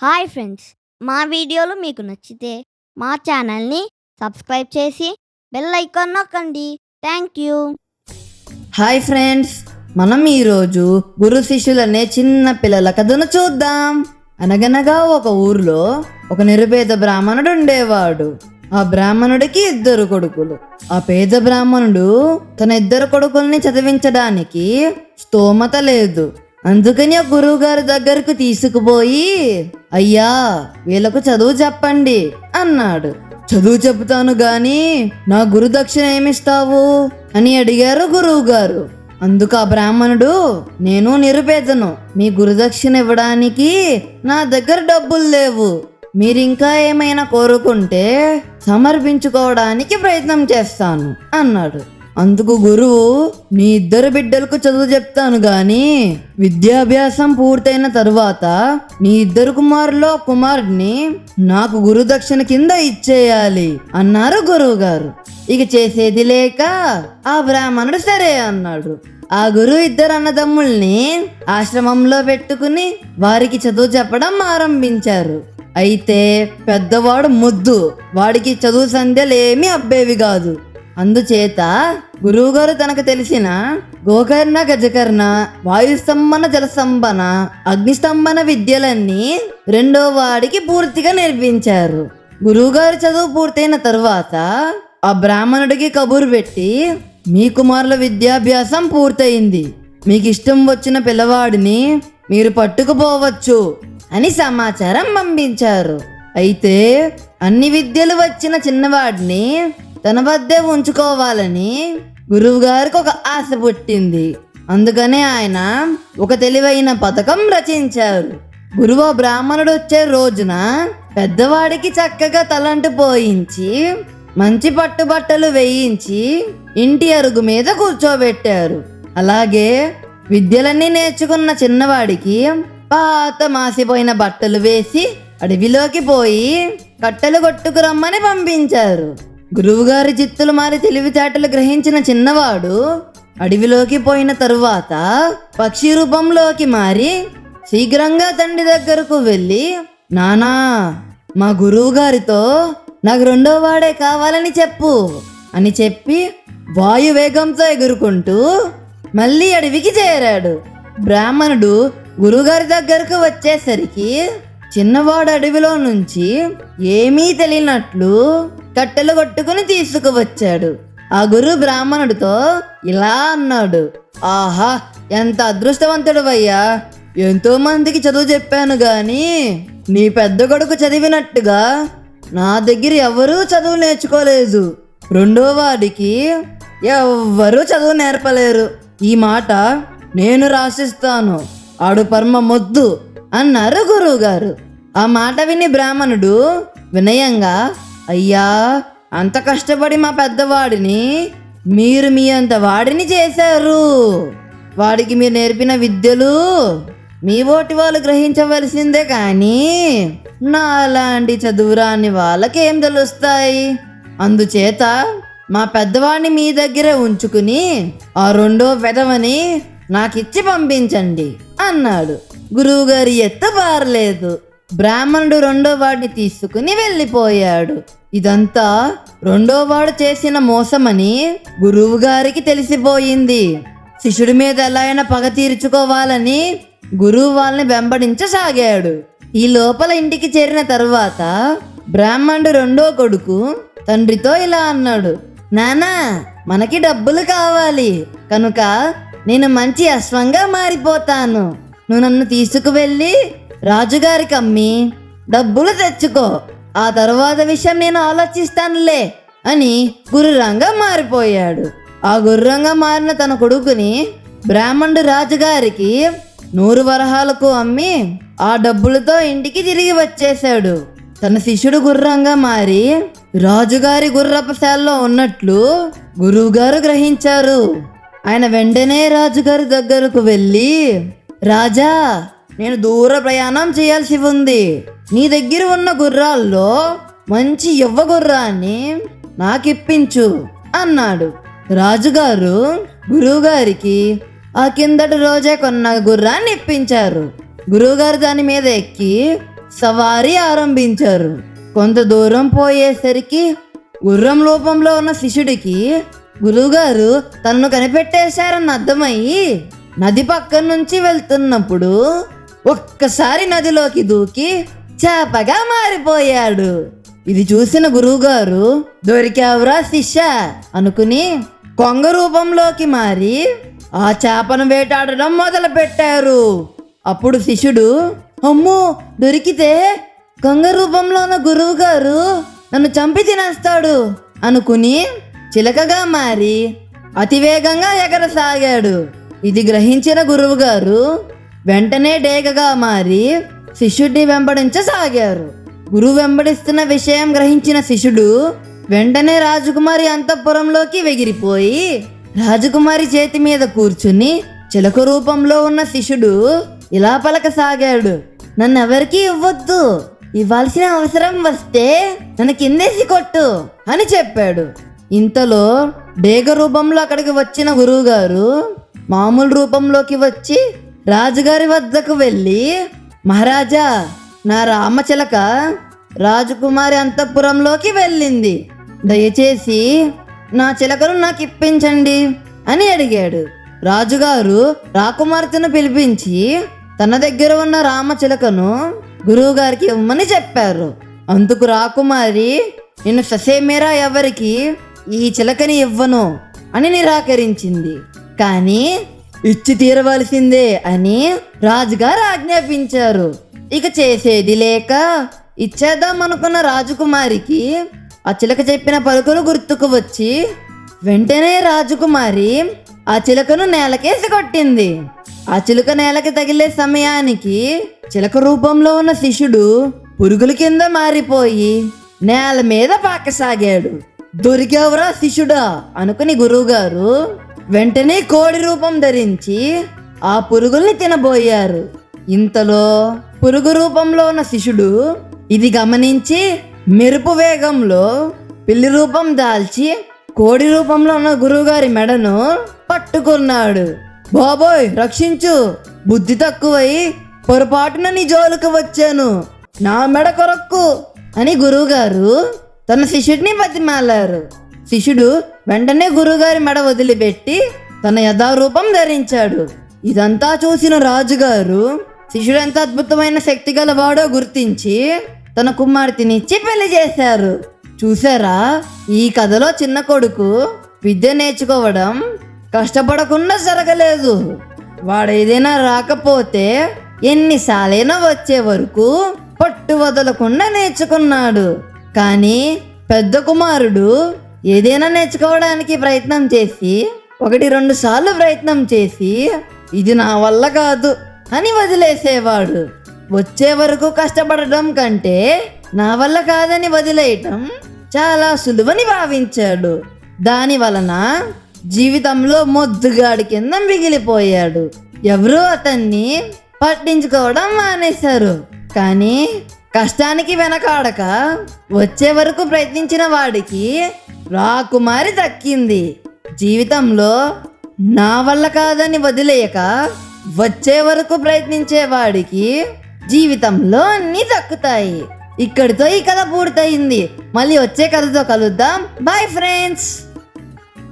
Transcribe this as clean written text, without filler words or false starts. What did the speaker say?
Hi friends, మా వీడియోలు మీకు నచ్చితే మా ఛానల్ని సబ్స్క్రైబ్ చేసి బెల్ ఐకాన్ నొక్కండి. Thank you. హాయ్ ఫ్రెండ్స్, మనం ఈరోజు గురు శిష్యులనే చిన్న పిల్లల కథను చూద్దాం. అనగనగా ఒక ఊర్లో ఒక నిరుపేద బ్రాహ్మణుడు ఉండేవాడు. ఆ బ్రాహ్మణుడికి 2 కొడుకులు. ఆ పేద బ్రాహ్మణుడు తన 2 కొడుకుల్ని చదివించడానికి స్తోమత లేదు. అందుకని ఆ గురువు గారి దగ్గరకు తీసుకుపోయి, అయ్యా వీళ్ళకు చదువు చెప్పండి అన్నాడు. చదువు చెబుతాను గాని నా గురుదక్షిణ ఏమిస్తావు అని అడిగారు గురువు గారు. అందుకు ఆ బ్రాహ్మణుడు, నేను నిరుపేదను, మీ గురుదక్షిణ ఇవ్వడానికి నా దగ్గర డబ్బులు లేవు, మీరింకా ఏమైనా కోరుకుంటే సమర్పించుకోవడానికి ప్రయత్నం చేస్తాను అన్నాడు. అందుకు గురువు, నీ 2 బిడ్డలకు చదువు చెప్తాను గాని విద్యాభ్యాసం పూర్తయిన తరువాత నీ 2 కుమారుల్లో కుమారుడిని నాకు గురుదక్షిణ కింద ఇచ్చేయాలి అన్నారు గురువు గారు. ఇక చేసేది లేక ఆ బ్రాహ్మణుడు సరే అన్నాడు. ఆ గురువు 2 అన్నదమ్ముల్ని ఆశ్రమంలో పెట్టుకుని వారికి చదువు చెప్పడం ఆరంభించారు. అయితే పెద్దవాడు ముద్దు, వాడికి చదువు సంధ్యలేమీ అబ్బేవి కాదు. అందుచేత గురువుగారు తనకు తెలిసిన గోకర్ణ, గజకర్ణ, వాయుస్తంభన, జలస్తంభన, అగ్నిస్తంభన విద్యలన్నీ 2వ వాడికి పూర్తిగా నేర్పించారు. గురువుగారు చదువు పూర్తయిన తరువాత ఆ బ్రాహ్మణుడికి కబురు పెట్టి, మీ కుమారుల విద్యాభ్యాసం పూర్తయింది, మీకు ఇష్టం వచ్చిన పిల్లవాడిని మీరు పట్టుకుపోవచ్చు అని సమాచారం పంపించారు. అయితే అన్ని విద్యలు వచ్చిన చిన్నవాడిని తన వద్దే ఉంచుకోవాలని గురువు గారికి ఒక ఆశ పుట్టింది. అందుకనే ఆయన ఒక తెలివైన పథకం రచించారు. గురువు బ్రాహ్మణుడు వచ్చే రోజున పెద్దవాడికి చక్కగా తలంటు పోయించి మంచి పట్టుబట్టలు వేయించి ఇంటి అరుగు మీద కూర్చోబెట్టారు. అలాగే విద్యలన్నీ నేర్చుకున్న చిన్నవాడికి పాత మాసిపోయిన బట్టలు వేసి అడవిలోకి పోయి కట్టెలు కొట్టుకురమ్మని పంపించారు. గురువుగారి చిత్తులు మారి తెలివితేటలు గ్రహించిన చిన్నవాడు అడవిలోకి పోయిన తరువాత పక్షి రూపంలోకి మారి శీఘ్రంగా తండ్రి దగ్గరకు వెళ్ళి, నానా మా గురువు గారితో నాకు 2వ వాడే కావాలని చెప్పు అని చెప్పి వాయువేగంతో ఎగురుకుంటూ మళ్ళీ అడవికి చేరాడు. బ్రాహ్మణుడు గురువుగారి దగ్గరకు వచ్చేసరికి చిన్నవాడు అడవిలో నుంచి ఏమీ తెలియనట్లు కట్టెలు కొట్టుకుని తీసుకువచ్చాడు. ఆ గురువు బ్రాహ్మణుడితో ఇలా అన్నాడు, ఆహా ఎంత అదృష్టవంతుడువయ్యా, ఎంతో మందికి చదువు చెప్పాను గాని నీ పెద్ద కొడుకు చదివినట్టుగా నా దగ్గర ఎవరూ చదువు నేర్చుకోలేదు, 2వ వాడికి ఎవ్వరూ చదువు నేర్పలేరు, ఈ మాట నేను రాసిస్తాను, ఆడు పరమ మొద్దు అన్నారు గురువు గారు. ఆ మాట విని బ్రాహ్మణుడు వినయంగా, అయ్యా అంత కష్టపడి మా పెద్దవాడిని మీరు మీ అంత వాడిని చేశారు, వాడికి మీరు నేర్పిన విద్యలు మీ ఓటి వాళ్ళు గ్రహించవలసిందే కానీ నా అలాంటి చదువురాని వాళ్ళకేం తెలుస్తాయి, అందుచేత మా పెద్దవాడిని మీ దగ్గరే ఉంచుకుని ఆ 2వ వెధవని నాకిచ్చి పంపించండి అన్నాడు. గురువుగారి ఎత్తు పారలేదు. బ్రాహ్మణుడు 2వ వాడిని తీసుకుని వెళ్ళిపోయాడు. ఇదంతా 2వ వాడు చేసిన మోసమని గురువు గారికి తెలిసిపోయింది. శిష్యుడి మీద ఎలా అయినా పగ తీర్చుకోవాలని గురువు వాళ్ళని వెంబడించసాగాడు. ఈ లోపల ఇంటికి చేరిన తరువాత బ్రాహ్మణుడు 2వ కొడుకు తండ్రితో ఇలా అన్నాడు, నానా మనకి డబ్బులు కావాలి కనుక నేను మంచి అశ్వంగా మారిపోతాను, నువ్వు నన్ను తీసుకువెళ్ళి రాజుగారికి అమ్మి డబ్బులు తెచ్చుకో, ఆ తరువాత విషయం నేను ఆలోచిస్తానులే అని గుర్రంగా మారిపోయాడు. ఆ గుర్రంగా మారిన తన కొడుకుని బ్రాహ్మణుడు రాజుగారికి 100 వరహాలకు అమ్మి ఆ డబ్బులతో ఇంటికి తిరిగి వచ్చేశాడు. తన శిష్యుడు గుర్రంగా మారి రాజుగారి గుర్రపు శాలలో ఉన్నట్లు గురువుగారు గ్రహించారు. ఆయన వెంటనే రాజుగారి దగ్గరకు వెళ్ళి, రాజా నేను దూర ప్రయాణం చేయాల్సి ఉంది, నీ దగ్గర ఉన్న గుర్రాల్లో మంచి యువ గుర్రాన్ని నాకిప్పించు అన్నాడు. రాజుగారు గురువుగారికి ఆ కిందటి రోజే కొన్న గుర్రాన్ని ఇప్పించారు. గురువుగారు దాని మీద ఎక్కి సవారీ ఆరంభించారు. కొంత దూరం పోయేసరికి గుర్రం రూపంలో ఉన్న శిష్యుడికి గురువుగారు తనను కనిపెట్టేశారని అర్థమయ్యి నది పక్కన నుంచి వెళ్తున్నప్పుడు ఒక్కసారి నదిలోకి దూకి చేపగా మారిపోయాడు. ఇది చూసిన గురువుగారు దొరికావురా శిష్య అనుకుని కొంగ రూపంలోకి మారి ఆ చేపను వేటాడడం మొదలు పెట్టారు. అప్పుడు శిష్యుడు, అమ్మో దొరికితే కొంగ రూపంలో ఉన్న గురువు గారు నన్ను చంపి తినేస్తాడు అనుకుని చిలకగా మారి అతివేగంగా ఎగరసాగాడు. ఇది గ్రహించిన గురువు గారు వెంటనే డేగగా మారి శిష్యుడిని వెంబడించసాగారు. గురువు వెంబడిస్తున్న విషయం గ్రహించిన శిష్యుడు వెంటనే రాజకుమారి అంతఃపురంలోకి ఎగిరిపోయి రాజకుమారి చేతి మీద కూర్చుని చిలక రూపంలో ఉన్న శిష్యుడు ఇలా పలకసాగాడు, నన్నెవరికీ ఇవ్వద్దు, ఇవ్వాల్సిన అవసరం వస్తే నన్ను కిందేసి కొట్టు అని చెప్పాడు. ఇంతలో డేగ రూపంలో అక్కడికి వచ్చిన గురువుగారు మామూలు రూపంలోకి వచ్చి రాజుగారి వద్దకు వెళ్ళి, మహారాజా నా రామచిలక రాజకుమారి అంతఃపురంలోకి వెళ్ళింది, దయచేసి నా చిలకను నాకు ఇప్పించండి అని అడిగాడు. రాజుగారు రాకుమార్తెను పిలిపించి తన దగ్గర ఉన్న రామచిలకను గురువుగారికి ఇవ్వమని చెప్పారు. అందుకు రాకుమారి, నేను ససేమేరా ఎవరికి ఈ చిలకని ఇవ్వను అని నిరాకరించింది. కానీ ఇచ్చి తీరవలసిందే అని రాజుగారు ఆజ్ఞాపించారు. ఇక చేసేది లేక ఇచ్చేద్దాం అనుకున్న రాజకుమారికి ఆ చిలక చెప్పిన పలుకులు గుర్తుకు వచ్చి వెంటనే రాజకుమారి ఆ చిలకను నేలకేసి కొట్టింది. ఆ చిలుక నేలకి తగిలే సమయానికి చిలక రూపంలో ఉన్న శిష్యుడు పురుగుల కింద మారిపోయి నేల మీద పాకసాగాడు. దొరికావురా శిష్యుడా అనుకుని గురువుగారు వెంటనే కోడి రూపం ధరించి ఆ పురుగుల్ని తినబోయారు. ఇంతలో పురుగు రూపంలో ఉన్న శిష్యుడు ఇది గమనించి మెరుపు వేగంలో పిల్లి రూపం దాల్చి కోడి రూపంలో ఉన్న గురువుగారి మెడను పట్టుకున్నాడు. బాబోయ్ రక్షించు, బుద్ధి తక్కువై పొరపాటున నీ జోలుకు వచ్చాను, నా మెడ కొరక్కు అని గురువుగారు తన శిష్యుడిని బతిమాలారు. శిష్యుడు వెంటనే గురువుగారి మెడ వదిలిపెట్టి తన యథారూపం ధరించాడు. ఇదంతా చూసిన రాజుగారు శిష్యుడు ఎంత అద్భుతమైన శక్తి గలవాడో గుర్తించి తన కుమార్తెనిచ్చి పెళ్లి చేశారు. చూసారా, ఈ కథలో చిన్న కొడుకు విద్య నేర్చుకోవడం కష్టపడకుండా జరగలేదు. వాడేదైనా రాకపోతే ఎన్నిసార్లైనా వచ్చే వరకు పట్టు వదలకుండా నేర్చుకున్నాడు. కానీ పెద్ద కుమారుడు ఏదైనా నేర్చుకోవడానికి ప్రయత్నం చేసి 1-2 సార్లు ప్రయత్నం చేసి ఇది నా వల్ల కాదు అని వదిలేసేవాడు. వచ్చే వరకు కష్టపడడం కంటే నా వల్ల కాదని వదిలేయటం చాలా సులువని భావించాడు. దాని వలన జీవితంలో మొద్దుగాడి కింద మిగిలిపోయాడు. ఎవరూ అతన్ని పట్టించుకోవడం మానేశారు. కానీ కష్టానికి వెనకాడక వచ్చే వరకు ప్రయత్నించిన వాడికి రాకుమారి దక్కింది. జీవితంలో నా వల్ల కాదని వదిలేయక వచ్చే వరకు ప్రయత్నించే వాడికి జీవితంలో అన్నీ దక్కుతాయి. ఇక్కడితో ఈ కథ పూర్తయింది. మళ్ళీ వచ్చే కథతో కలుద్దాం. Bye friends.